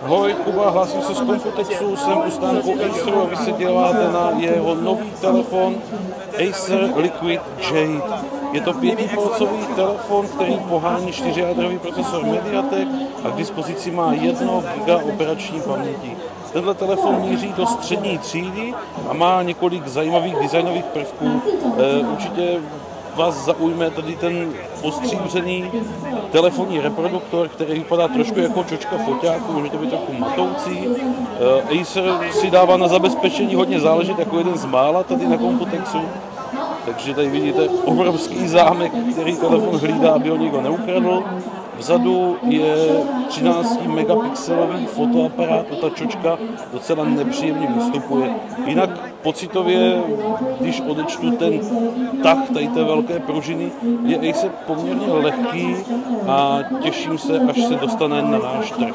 Ahoj, Kuba, hlásím se z Computexu, jsem u stánku Aceru a vy se děláte na jeho nový telefon Acer Liquid Jade. Je to 5-palcový telefon, který pohání 4jádrový procesor Mediatek a k dispozici má 1 GB operační paměti. Tenhle telefon míří do střední třídy a má několik zajímavých designových prvků. Určitě vás zaujme tady ten ostříbřený telefonní reproduktor, který vypadá trošku jako čočka foťáku, může to být trochu matoucí. Acer si dává na zabezpečení hodně záležet jako jeden z mála tady na Computexu. Takže tady vidíte obrovský zámek, který telefon hlídá, aby ho nikdo neukradl. Vzadu je 13 megapixelový fotoaparát a ta čočka docela nepříjemně vystupuje. Jinak pocitově, když odečtu ten tah tady té velké pružiny, je Acer poměrně lehký a těším se, až se dostane na náš trh.